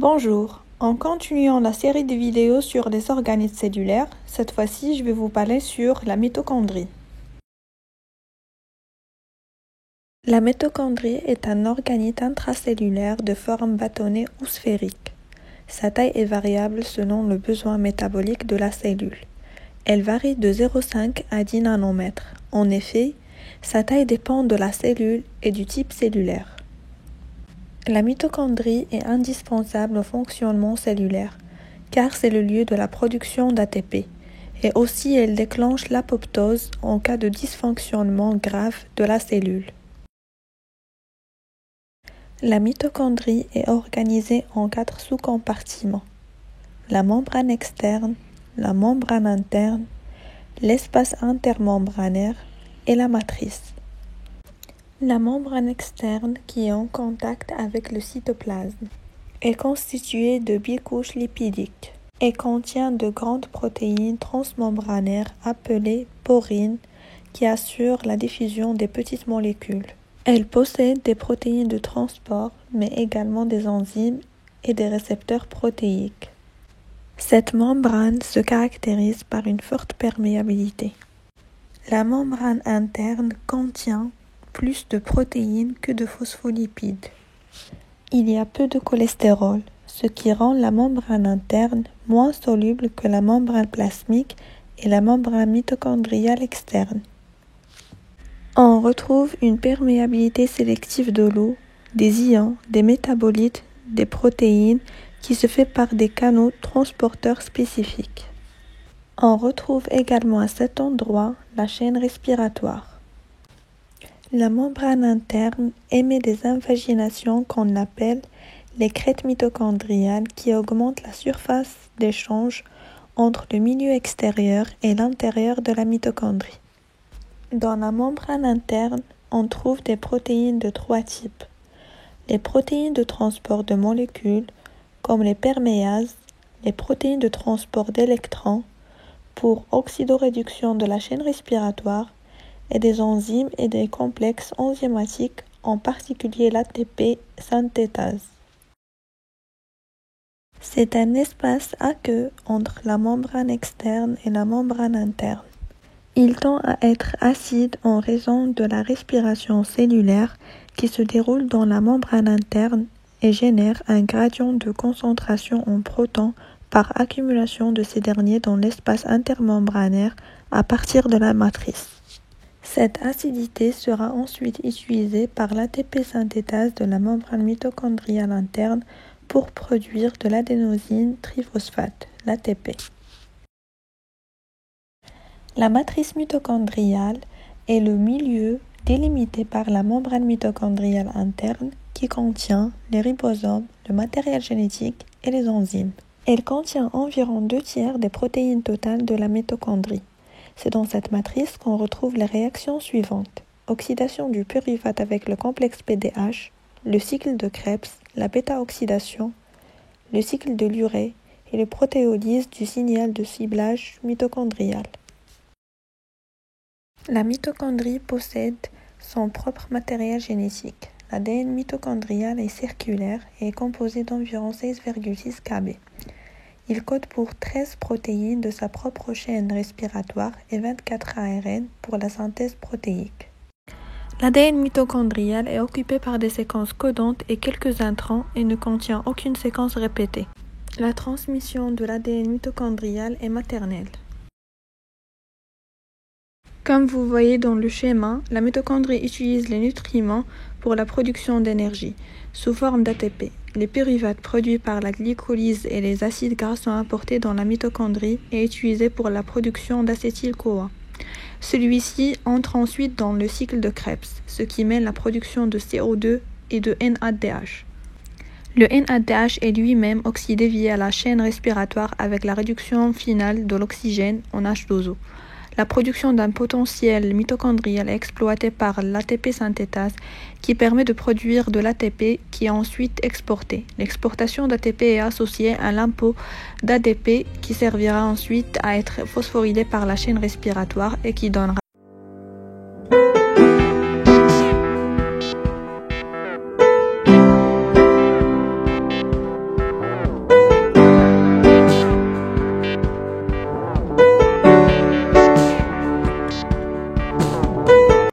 Bonjour, en continuant la série de vidéos sur les organismes cellulaires, cette fois-ci je vais vous parler sur la mitochondrie. La mitochondrie est un organite intracellulaire de forme bâtonnée ou sphérique. Sa taille est variable selon le besoin métabolique de la cellule. Elle varie de 0,5 à 10 nanomètres. En effet, sa taille dépend de la cellule et du type cellulaire. La mitochondrie est indispensable au fonctionnement cellulaire, car c'est le lieu de la production d'ATP, et aussi elle déclenche l'apoptose en cas de dysfonctionnement grave de la cellule. La mitochondrie est organisée en 4 sous-compartiments: la membrane externe, la membrane interne, l'espace intermembranaire et la matrice. La membrane externe, qui est en contact avec le cytoplasme, est constituée de bicouches lipidiques et contient de grandes protéines transmembranaires appelées porines qui assurent la diffusion des petites molécules. Elle possède des protéines de transport, mais également des enzymes et des récepteurs protéiques. Cette membrane se caractérise par une forte perméabilité. La membrane interne contient plus de protéines que de phospholipides. Il y a peu de cholestérol, ce qui rend la membrane interne moins soluble que la membrane plasmique et la membrane mitochondriale externe. On retrouve une perméabilité sélective de l'eau, des ions, des métabolites, des protéines qui se fait par des canaux transporteurs spécifiques. On retrouve également à cet endroit la chaîne respiratoire. La membrane interne émet des invaginations qu'on appelle les crêtes mitochondriales qui augmentent la surface d'échange entre le milieu extérieur et l'intérieur de la mitochondrie. Dans la membrane interne, on trouve des protéines de 3 types. Les protéines de transport de molécules, comme les perméases, les protéines de transport d'électrons pour oxydoréduction de la chaîne respiratoire, et des enzymes et des complexes enzymatiques, en particulier l'ATP synthétase. C'est un espace aqueux entre la membrane externe et la membrane interne. Il tend à être acide en raison de la respiration cellulaire qui se déroule dans la membrane interne et génère un gradient de concentration en protons par accumulation de ces derniers dans l'espace intermembranaire à partir de la matrice. Cette acidité sera ensuite utilisée par l'ATP synthétase de la membrane mitochondriale interne pour produire de l'adénosine triphosphate, l'ATP. La matrice mitochondriale est le milieu délimité par la membrane mitochondriale interne qui contient les ribosomes, le matériel génétique et les enzymes. Elle contient environ 2/3 des protéines totales de la mitochondrie. C'est dans cette matrice qu'on retrouve les réactions suivantes: oxydation du pyruvate avec le complexe PDH, le cycle de Krebs, la bêta-oxydation, le cycle de l'urée et la protéolyse du signal de ciblage mitochondrial. La mitochondrie possède son propre matériel génétique. L'ADN mitochondrial est circulaire et est composé d'environ 16,6 kb. Il code pour 13 protéines de sa propre chaîne respiratoire et 24 ARN pour la synthèse protéique. L'ADN mitochondrial est occupé par des séquences codantes et quelques introns et ne contient aucune séquence répétée. La transmission de l'ADN mitochondrial est maternelle. Comme vous voyez dans le schéma, la mitochondrie utilise les nutriments pour la production d'énergie, sous forme d'ATP. Les pyruvates produits par la glycolyse et les acides gras sont apportés dans la mitochondrie et utilisés pour la production d'acétyl-CoA. Celui-ci entre ensuite dans le cycle de Krebs, ce qui mène la production de CO2 et de NADH. Le NADH est lui-même oxydé via la chaîne respiratoire avec la réduction finale de l'oxygène en H2O. La production d'un potentiel mitochondrial est exploitée par l'ATP synthétase qui permet de produire de l'ATP qui est ensuite exporté. L'exportation d'ATP est associée à l'impôt d'ADP qui servira ensuite à être phosphorylé par la chaîne respiratoire et qui donnera